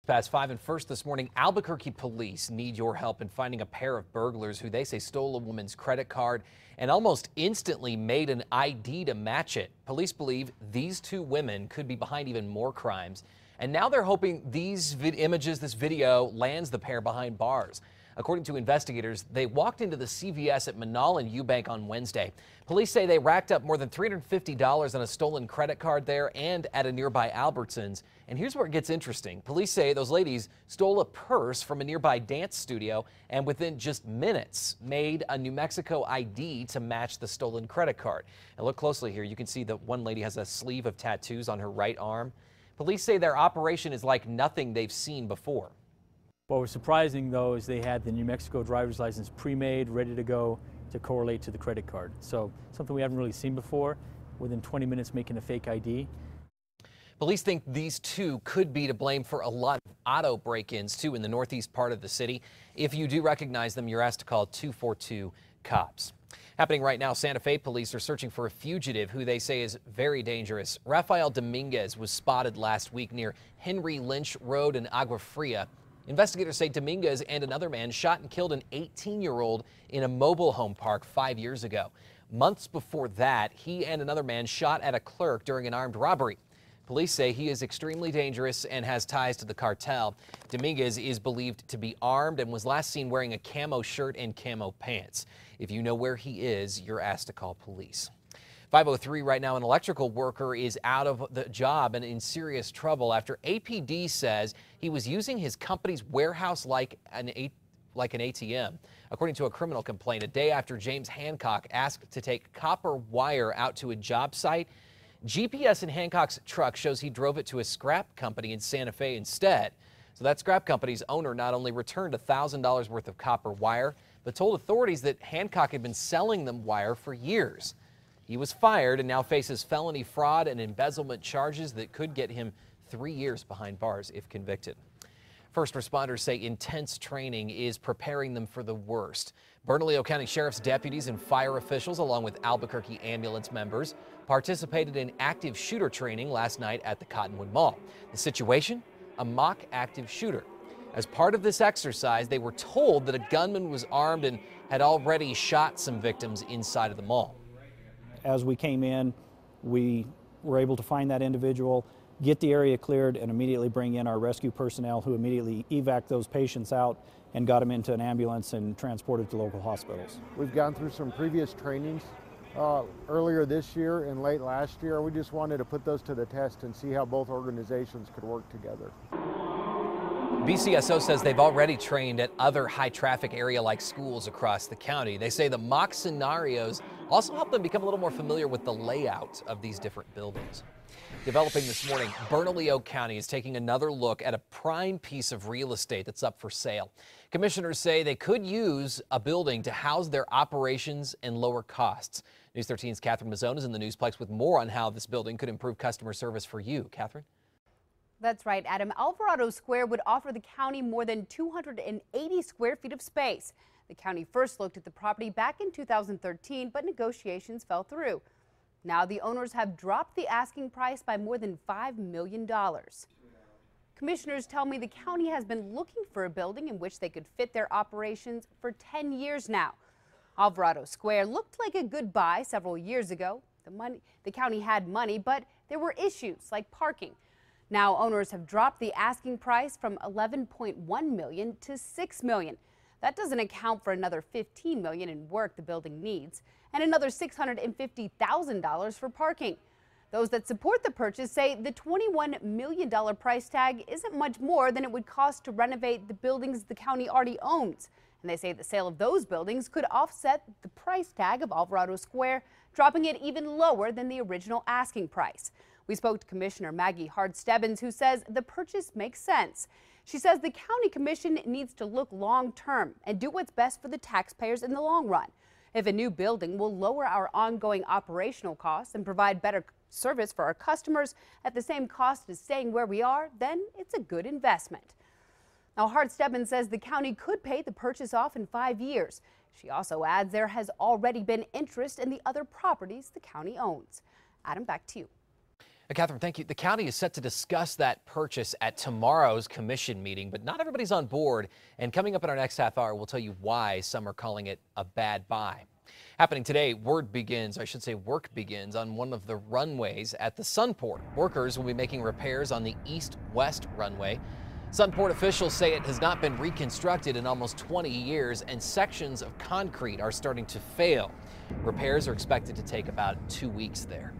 Past 5 and first this morning, Albuquerque police need your help in finding a pair of burglars who they say stole a woman's credit card and almost instantly made an ID to match it. Police believe these two women could be behind even more crimes. And now they're hoping these this video lands the pair behind bars. According to investigators, they walked into the CVS at Manal and Eubank on Wednesday. Police say they racked up more than $350 on a stolen credit card there and at a nearby Albertsons. And here's where it gets interesting. Police say those ladies stole a purse from a nearby dance studio and within just minutes made a New Mexico ID to match the stolen credit card. And look closely here. You can see that one lady has a sleeve of tattoos on her right arm. Police say their operation is like nothing they've seen before. What was surprising, though, is they had the New Mexico driver's license pre-made, ready to go to correlate to the credit card. So something we haven't really seen before, within 20 minutes making a fake ID. Police think these two could be to blame for a lot of auto break-ins, too, in the northeast part of the city. If you do recognize them, you're asked to call 242-COPS. Happening right now, Santa Fe police are searching for a fugitive who they say is very dangerous. Rafael Dominguez was spotted last week near Henry Lynch Road in Agua Fria. Investigators say Dominguez and another man shot and killed an 18-year-old in a mobile home park 5 years ago. Months before that, he and another man shot at a clerk during an armed robbery. Police say he is extremely dangerous and has ties to the cartel. Dominguez is believed to be armed and was last seen wearing a camo shirt and camo pants. If you know where he is, you're asked to call police. 5:03 right now, an electrical worker is out of the job and in serious trouble after APD says he was using his company's warehouse like an ATM. According to a criminal complaint, a day after James Hancock asked to take copper wire out to a job site, GPS in Hancock's truck shows he drove it to a scrap company in Santa Fe instead. So that scrap company's owner not only returned $1,000 worth of copper wire, but told authorities that Hancock had been selling them wire for years. He was fired and now faces felony fraud and embezzlement charges that could get him 3 years behind bars if convicted. First responders say intense training is preparing them for the worst. Bernalillo County Sheriff's deputies and fire officials, along with Albuquerque ambulance members, participated in active shooter training last night at the Cottonwood Mall. The situation? A mock active shooter. As part of this exercise, they were told that a gunman was armed and had already shot some victims inside of the mall. As we came in, we were able to find that individual, get the area cleared, and immediately bring in our rescue personnel who immediately evac those patients out and got them into an ambulance and transported to local hospitals. We've gone through some previous trainings earlier this year and late last year. We just wanted to put those to the test and see how both organizations could work together. BCSO says they've already trained at other high-traffic area-like schools across the county. They say the mock scenarios also help them become a little more familiar with the layout of these different buildings. Developing this morning, Bernalillo County is taking another look at a prime piece of real estate that's up for sale. Commissioners say they could use a building to house their operations and lower costs. News 13's Catherine Mazzone is in the Newsplex with more on how this building could improve customer service for you. Catherine? That's right, Adam. Alvarado Square would offer the county more than 280 square feet of space. The county first looked at the property back in 2013, but negotiations fell through. Now the owners have dropped the asking price by more than $5 million. Commissioners tell me the county has been looking for a building in which they could fit their operations for 10 years now. Alvarado Square looked like a good buy several years ago. The county had money, but there were issues like parking. Now owners have dropped the asking price from $11.1 million to $6 million. That doesn't account for another $15 million in work the building needs and another $650,000 for parking. Those that support the purchase say the $21 million price tag isn't much more than it would cost to renovate the buildings the county already owns. And they say the sale of those buildings could offset the price tag of Alvarado Square, dropping it even lower than the original asking price. We spoke to Commissioner Maggie Hart-Stebbins, who says the purchase makes sense. She says the county commission needs to look long-term and do what's best for the taxpayers in the long run. If a new building will lower our ongoing operational costs and provide better service for our customers at the same cost as staying where we are, then it's a good investment. Now, Hart-Stebbins says the county could pay the purchase off in 5 years. She also adds there has already been interest in the other properties the county owns. Adam, back to you. Catherine, thank you. The county is set to discuss that purchase at tomorrow's commission meeting, but not everybody's on board. And coming up in our next half hour, we'll tell you why some are calling it a bad buy. Happening today, work begins on one of the runways at the Sunport. Workers will be making repairs on the east-west runway. Sunport officials say it has not been reconstructed in almost 20 years, and sections of concrete are starting to fail. Repairs are expected to take about 2 weeks there.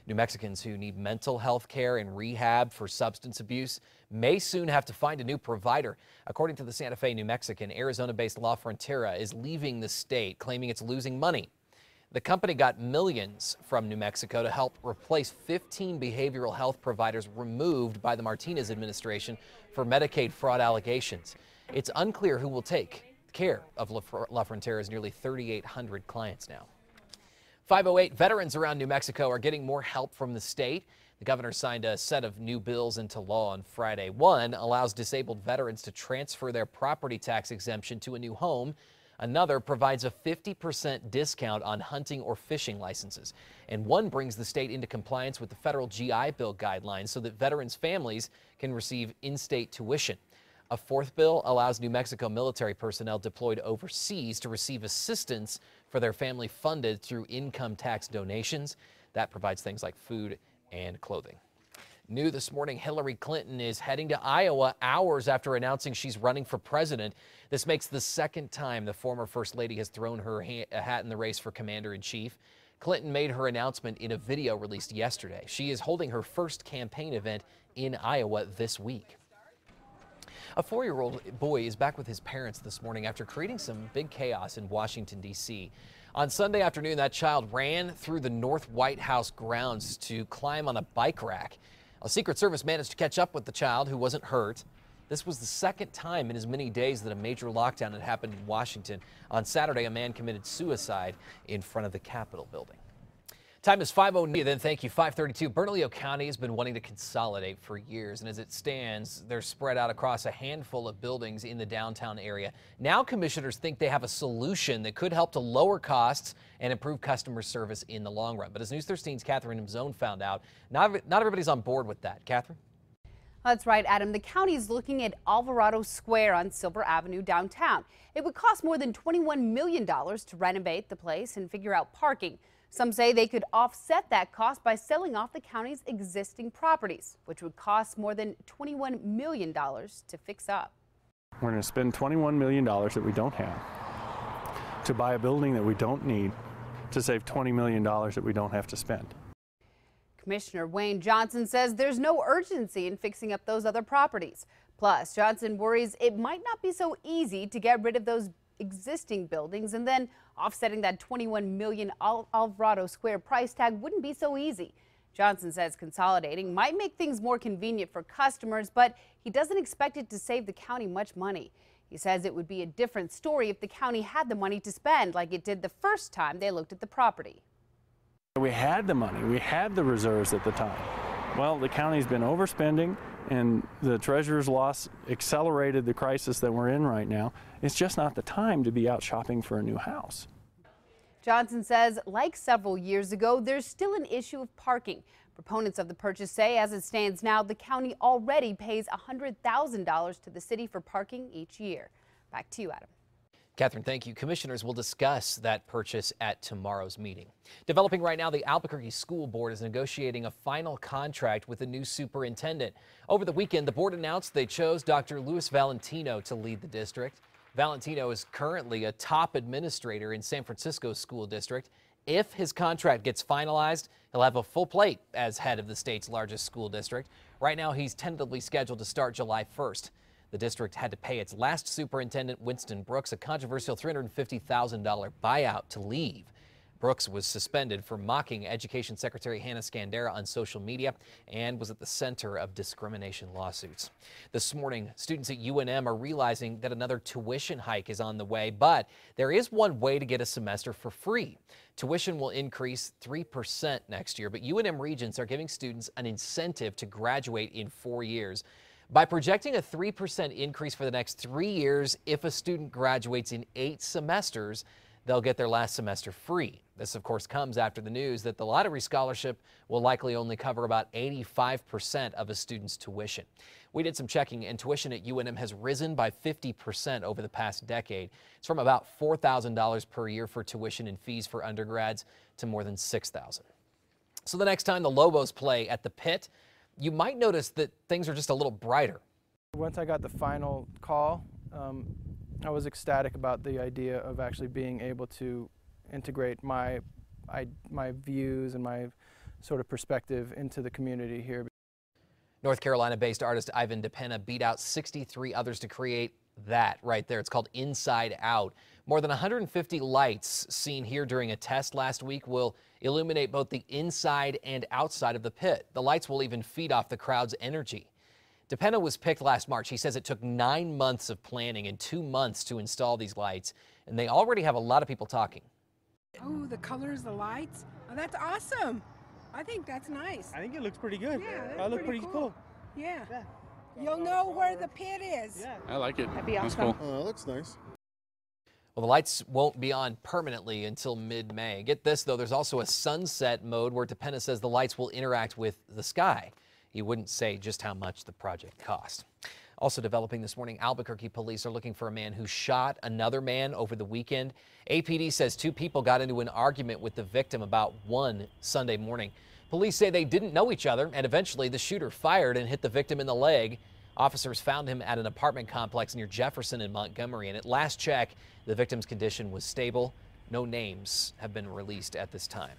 New Mexicans who need mental health care and rehab for substance abuse may soon have to find a new provider. According to the Santa Fe New Mexican, Arizona-based law Frontera is leaving the state, claiming it's losing money. The company got millions from New Mexico to help replace 15 behavioral health providers removed by the Martinez administration for Medicaid fraud allegations. It's unclear who will take care of La Frontera's nearly 3,800 clients now. 508 veterans around New Mexico are getting more help from the state. The governor signed a set of new bills into law on Friday. One allows disabled veterans to transfer their property tax exemption to a new home. Another provides a 50% discount on hunting or fishing licenses. And one brings the state into compliance with the federal GI Bill guidelines so that veterans' families can receive in-state tuition. A fourth bill allows New Mexico military personnel deployed overseas to receive assistance for their family funded through income tax donations. That provides things like food and clothing. New this morning, Hillary Clinton is heading to Iowa hours after announcing she's running for president. This makes the second time the former First Lady has thrown her hat in the race for commander-in-chief. Clinton made her announcement in a video released yesterday. She is holding her first campaign event in Iowa this week. A 4-year-old boy is back with his parents this morning after creating some big chaos in Washington, D.C. On Sunday afternoon, that child ran through the North White House grounds to climb on a bike rack. A Secret Service managed to catch up with the child, who wasn't hurt. This was the second time in as many days that a major lockdown had happened in Washington. On Saturday, a man committed suicide in front of the Capitol building. Time is 5:09. Then thank you. 5:32. Bernalillo County has been wanting to consolidate for years, and as it stands, they're spread out across a handful of buildings in the downtown area. Now commissioners think they have a solution that could help to lower costs and improve customer service in the long run. But as News 13's Catherine Imzone found out, not everybody's on board with that. Catherine? That's right, Adam. The county is looking at Alvarado Square on Silver Avenue downtown. It would cost more than $21 million to renovate the place and figure out parking. Some say they could offset that cost by selling off the county's existing properties, which would cost more than $21 million to fix up. We're going to spend $21 million that we don't have to buy a building that we don't need to save $20 million that we don't have to spend. Commissioner Wayne Johnson says there's no urgency in fixing up those other properties. Plus, Johnson worries it might not be so easy to get rid of those existing buildings, and then offsetting that $21 million Alvarado Square price tag wouldn't be so easy. Johnson says consolidating might make things more convenient for customers, but he doesn't expect it to save the county much money. He says it would be a different story if the county had the money to spend like it did the first time they looked at the property. We had the money, we had the reserves at the time. Well, the county's been overspending, and the treasurer's loss accelerated the crisis that we're in right now. It's just not the time to be out shopping for a new house. Johnson says, like several years ago, there's still an issue of parking. Proponents of the purchase say, as it stands now, the county already pays $100,000 to the city for parking each year. Back to you, Adam. Catherine, thank you. Commissioners will discuss that purchase at tomorrow's meeting. Developing right now, the Albuquerque School Board is negotiating a final contract with a new superintendent. Over the weekend, the board announced they chose Dr. Luis Valentino to lead the district. Valentino is currently a top administrator in San Francisco's school district. If his contract gets finalized, he'll have a full plate as head of the state's largest school district. Right now, he's tentatively scheduled to start July 1st. The district had to pay its last superintendent, Winston Brooks, a controversial $350,000 buyout to leave. Brooks was suspended for mocking Education Secretary Hannah Scandera on social media and was at the center of discrimination lawsuits. This morning, students at UNM are realizing that another tuition hike is on the way, but there is one way to get a semester for free. Tuition will increase 3% next year, but UNM Regents are giving students an incentive to graduate in 4 years. By projecting a 3% increase for the next 3 years, if a student graduates in 8 semesters, they'll get their last semester free. This, of course, comes after the news that the lottery scholarship will likely only cover about 85% of a student's tuition. We did some checking, and tuition at UNM has risen by 50% over the past decade. It's from about $4,000 per year for tuition and fees for undergrads to more than $6,000. So the next time the Lobos play at the Pit, you might notice that things are just a little brighter. Once I got the final call, I was ecstatic about the idea of actually being able to integrate my views and my sort of perspective into the community here. North Carolina-based artist Ivan DePena beat out 63 others to create that right there. It's called Inside Out. More than 150 lights seen here during a test last week will illuminate both the inside and outside of the pit. The lights will even feed off the crowd's energy. DePena was picked last March. He says it took 9 months of planning and 2 months to install these lights, and they already have a lot of people talking. Oh, the colors, the lights. Oh, that's awesome. I think that's nice. I think it looks pretty good. Yeah, that looks pretty cool. Yeah. You'll know where the pit is. Yeah. I like it. That'd be That's awesome. cool. Oh, that looks nice. Well, the lights won't be on permanently until mid-May. Get this, though, there's also a sunset mode where DePena says the lights will interact with the sky. He wouldn't say just how much the project cost. Also developing this morning, Albuquerque police are looking for a man who shot another man over the weekend. APD says 2 people got into an argument with the victim about 1 Sunday morning. Police say they didn't know each other, and eventually the shooter fired and hit the victim in the leg. Officers found him at an apartment complex near Jefferson and Montgomery, and at last check, the victim's condition was stable. No names have been released at this time.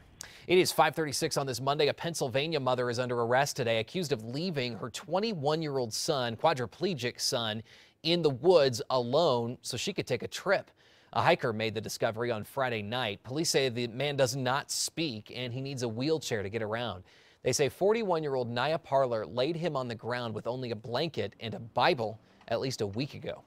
It is 5:36 on this Monday. A Pennsylvania mother is under arrest today, accused of leaving her 21-year-old son, quadriplegic son, in the woods alone so she could take a trip. A hiker made the discovery on Friday night. Police say the man does not speak and he needs a wheelchair to get around. They say 41-year-old Nia Parler laid him on the ground with only a blanket and a Bible at least a week ago.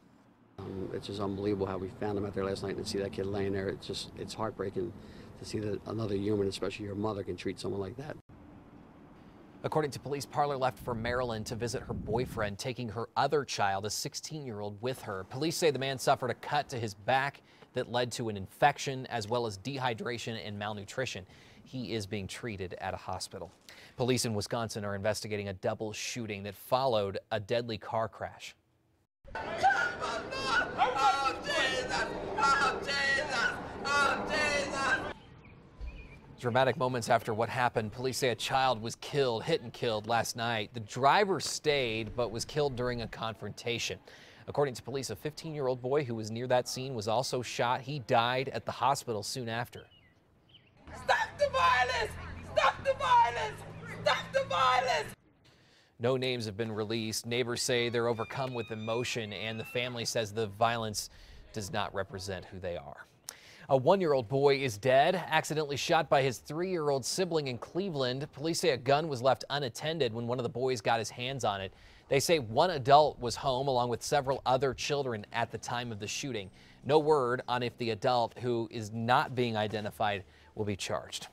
It's just unbelievable how we found him out there last night and see that kid laying there. It's heartbreaking to see that another human, especially your mother, can treat someone like that. According to police, Parler left for Maryland to visit her boyfriend, taking her other child, a 16-year-old, with her. Police say the man suffered a cut to his back that led to an infection as well as dehydration and malnutrition. He is being treated at a hospital. Police in Wisconsin are investigating a double shooting that followed a deadly car crash. Dramatic moments after what happened. Police say a child was killed, hit and killed last night. The driver stayed but was killed during a confrontation. According to police, a 15-year-old boy who was near that scene was also shot. He died at the hospital soon after. Stop the violence! Stop the violence! Stop the violence! No names have been released. Neighbors say they're overcome with emotion, and the family says the violence does not represent who they are. A 1-year-old boy is dead, accidentally shot by his 3-year-old sibling in Cleveland. Police say a gun was left unattended when one of the boys got his hands on it. They say one adult was home along with several other children at the time of the shooting. No word on if the adult, who is not being identified, will be charged.